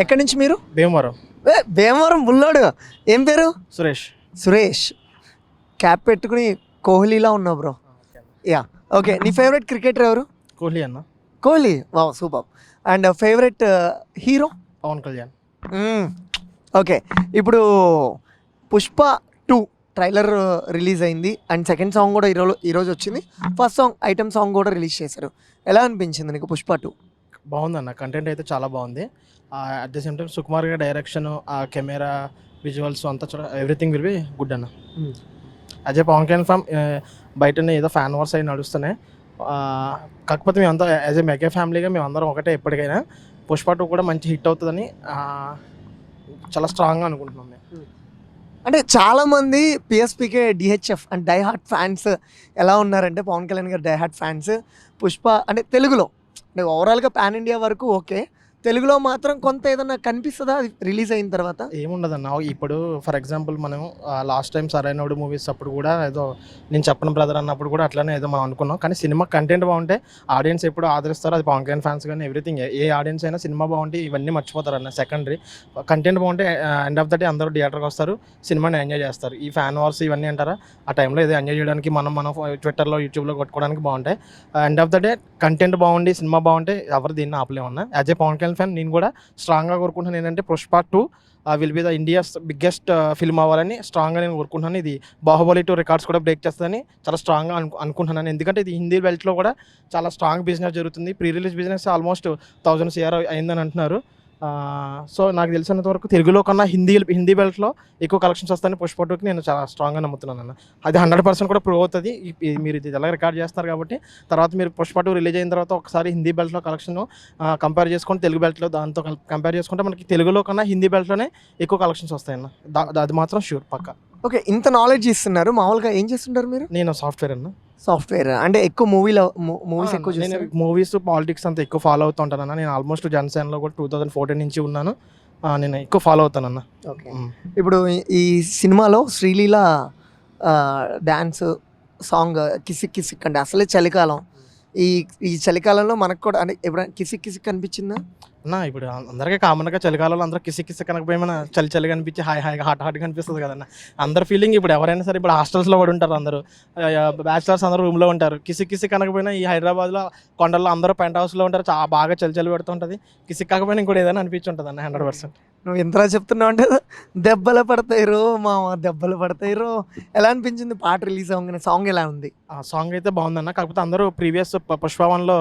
ఎక్కడి నుంచి మీరు? భీమవరం. భీమవరం బుల్లోడు. ఏం పేరు? సురేష్. సురేష్. క్యాప్ పెట్టుకుని కోహ్లీలా ఉన్నావు బ్రో. Ya okay. నీ ఫేవరెట్ క్రికెటర్ ఎవరు? కోహ్లీ అన్న. Kohli. Wow super. And favourite hero? Pawan Kalyan. Okay. ఇప్పుడు పుష్ప 2 ట్రైలర్ రిలీజ్ అయింది అండ్ సెకండ్ సాంగ్ కూడా ఈరోజు వచ్చింది. ఫస్ట్ సాంగ్ ఐటమ్ సాంగ్ కూడా రిలీజ్ చేశారు. ఎలా అనిపించింది నీకు పుష్ప 2? బాగుందన్న, కంటెంట్ అయితే చాలా బాగుంది. At the same time Sukumar గారి డైరెక్షన్, ఆ కెమెరా విజువల్స్ అంతా ఎవ్రీథింగ్ విల్ బి గుడ్ అన్న. అజయ్ పవన్ కళ్యాణ్ ఫ్యామ్ బయటనే ఏదో ఫ్యాన్ వార్స్ అయి నడుస్తున్నాయి. కాకపోతే మేమంతా యాజ్ ఏ మెగా ఫ్యామిలీగా మేమందరం ఒకటే ఎప్పటికైనా. పుష్ప 2 కూడా మంచి హిట్ అవుతుందని చాలా స్ట్రాంగ్గా అనుకుంటున్నాం మేము. అంటే చాలామంది PSPK DHF and die hard fans ఎలా ఉన్నారంటే పవన్ కళ్యాణ్ గారు డై హార్ట్ ఫ్యాన్స్ పుష్ప అంటే తెలుగులో అంటే ఓవరాల్గా పాన్ ఇండియా వరకు ఓకే, తెలుగులో మాత్రం కొంత ఏదన్నా కనిపిస్తుందా అది రిలీజ్ అయిన తర్వాత? ఏముండదన్న, ఇప్పుడు ఫర్ ఎగ్జాంపుల్ మనం లాస్ట్ టైం సరైనోడు మూవీస్ అప్పుడు కూడా ఏదో నేను చెప్పను బ్రదర్ అన్నప్పుడు కూడా అట్లానే ఏదో మనం అనుకున్నాం. కానీ సినిమా కంటెంట్ బాగుంటే ఆడియన్స్ ఎప్పుడు ఆదరిస్తారో, అది పవన్ కళ్యాణ్ ఫ్యాన్స్ కానీ ఎవ్రీథింగ్ ఏ ఆడియన్స్ అయినా సినిమా బాగుంటే ఇవన్నీ మర్చిపోతారు అన్న. సెకండరీ కంటెంట్ బాగుంటే ఎండ్ ఆఫ్ ద డే అందరూ థియేటర్కి వస్తారు, సినిమాని ఎంజాయ్ చేస్తారు. ఈ ఫ్యాన్ వార్స్ ఇవన్నీ అంటారా, ఆ టైంలో ఏదో ఎంజాయ్ చేయడానికి మనం ట్విట్టర్లో యూట్యూబ్లో కొట్టుకోవడానికి బాగుంటాయి. End of the day content బాగుండి సినిమా బాగుంటే ఎవరు దీన్ని ఆపలేమన్నా. As a Pawan Kalyan fan నేను కూడా స్ట్రాంగ్గా కోరుకుంటున్నాను ఏంటంటే Pushpa 2 will be the India's biggest film అవ్వాలని స్ట్రాంగ్గా నేను కోరుకుంటున్నాను. ఇది బాహుబలి 2 రికార్డ్స్ కూడా బ్రేక్ చేస్తుందని చాలా స్ట్రాంగ్గా అనుకుంటున్నాను. ఎందుకంటే ఇది హిందీ బెల్ట్లో కూడా చాలా స్ట్రాంగ్ బిజినెస్ జరుగుతుంది. Pre release business almost 1000 CR అయిందని అంటున్నారు. సో నాకు తెలిసినంత వరకు తెలుగులో కన్నా హిందీ బెల్ట్లో ఎక్కువ కలెక్షన్స్ వస్తాయని పుష్ప 2కి నేను చాలా స్ట్రాంగ్గా నమ్ముతున్నాను అన్న. అది 100% కూడా ప్రూవ్ అవుతుంది. మీరు ఇది ఎలా రికార్డ్ చేస్తారు కాబట్టి తర్వాత మీరు పుష్ప 2 రిలీజ్ అయిన తర్వాత ఒకసారి హిందీ బెల్ట్లో కలెక్షన్ కంపేర్ చేసుకొని తెలుగు బెల్ట్లో దాంతో కంపేర్ చేసుకుంటే మనకి తెలుగులో కన్నా హిందీ బెల్ట్లోనే ఎక్కువ కలెక్షన్స్ వస్తాయన్న. అది మాత్రం షూర్ పక్కా. ఓకే, ఇంత నాలెడ్జ్ ఇస్తున్నారు. మామూలుగా ఏం చేస్తుంటారు మీరు? నేను సాఫ్ట్వేర్ అన్న. సాఫ్ట్వేర్ అంటే ఎక్కువ మూవీస్ ఎక్కువ నేను మూవీస్ పాలిటిక్స్ అంతా ఎక్కువ ఫాలో అవుతూ ఉంటానన్న. నేను ఆల్మోస్ట్ జనసేనలో కూడా 2014 నుంచి ఉన్నాను. నేను ఎక్కువ ఫాలో అవుతానన్న. ఓకే. ఇప్పుడు ఈ సినిమాలో శ్రీలీల డ్యాన్స్ సాంగ్ కిసిక్ కిసిక్ అంటే అసలే చలికాలం. ఈ చలికాలంలో మనకు కూడా అంటే ఎప్పుడైనా కిసిక్ కిసిక్ అనిపించిందా అన్న? ఇప్పుడు అందరికీ కామన్గా చలికాలంలో అందరూ కిసి కనకపోయినా చలి కనిపించి హాయిగా హాట్ కనిపిస్తుంది కదన్న. అందరు ఫీలింగ్ ఇప్పుడు ఎవరైనా సరే ఇప్పుడు హాస్టల్స్లో కూడా ఉంటారు, అందరూ బ్యాచిలర్స్ అందరూ రూమ్లో ఉంటారు. కిసి కనకపోయినా ఈ హైదరాబాద్లో కొండల్లో అందరూ పెంట్ హౌస్లో ఉంటారు, చాలా బాగా చలి పెడుతుంటుంది. కిసి కాకపోయినా ఇంకోటి ఏదైనా అనిపించుంటుంది అన్న 100%. నువ్వు ఎంతలా చెప్తున్నావు అంటే దెబ్బలు పడతాయి రో మామ, దెబ్బలు పడతాయి రో. ఎలా అనిపించింది పాట రిలీజ్ అవ్వగానే? సాంగ్ ఎలా ఉంది? ఆ సాంగ్ అయితే బాగుందన్న. కాకపోతే అందరూ ప్రీవియస్ పుష్ప 1లో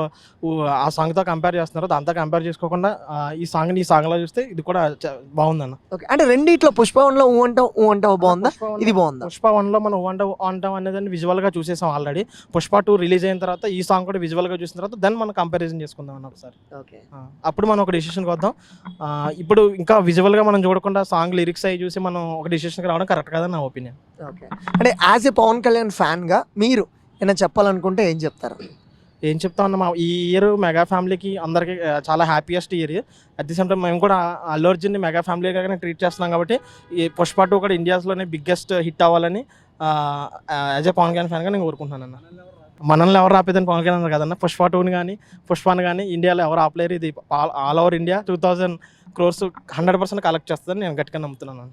ఆ సాంగ్తో కంపేర్ చేస్తున్నారు. దాంతో కంపేర్ చేసుకోకుండా ఈ సాంగ్లో చూస్తే ఇది కూడా బాగుందన్న. ఓకే, అంటే రెండిట్లో పుష్ప 1లో ఊ అంటావు బాగుందా, ఇది బాగుందా? పుష్ప 1లో మనం అంటాం అనేది విజువల్గా చూసేసాం ఆల్రెడీ. పుష్ప 2 రిలీజ్ అయిన తర్వాత ఈ సాంగ్ కూడా విజువల్గా చూసిన తర్వాత దెన్ మనం కంపారిజన్ చేసుకుందాం అన్న ఒకసారి. ఓకే, అప్పుడు మనం ఒక డిసిషన్కి వద్దాం. ఇప్పుడు ఇంకా విజువల్గా మనం చూడకుండా సాంగ్ లిరిక్స్ అవి చూసి మనం ఒక డిసిషన్కి రావడం కరెక్ట్ కాదని నా ఒపీనియన్. ఓకే, అంటే యాజ్ ఏ పవన్ కళ్యాణ్ ఫ్యాన్గా మీరు ఏమైనా చెప్పాలనుకుంటే ఏం చెప్తారు? ఏం చెప్తా ఉన్నా, ఈ ఇయర్ మెగా ఫ్యామిలీకి అందరికీ చాలా happiest year. At the same time మేము కూడా అల్లు అర్జున్ని మెగా ఫ్యామిలీగానే ట్రీట్ చేస్తున్నాం కాబట్టి ఈ పుష్ప 2 కూడా ఇండియాస్లోనే బిగ్గెస్ట్ హిట్ అవ్వాలని యాజ్ ఏ పవన్ కళ్యాణ్ ఫ్యాన్గా నేను కోరుకుంటున్నాను అన్న. మనల్ని ఎవరు ఆపేదని పవన్ కళ్యాణ్ కదన్న. పుష్ప 2ని కానీ పుష్పాన్ని కానీ ఇండియాలో ఎవరు ఆపలేరు. ఇది all over India 2000 crores 100% collect చేస్తుందని నేను గట్టిగా నమ్ముతున్నాను.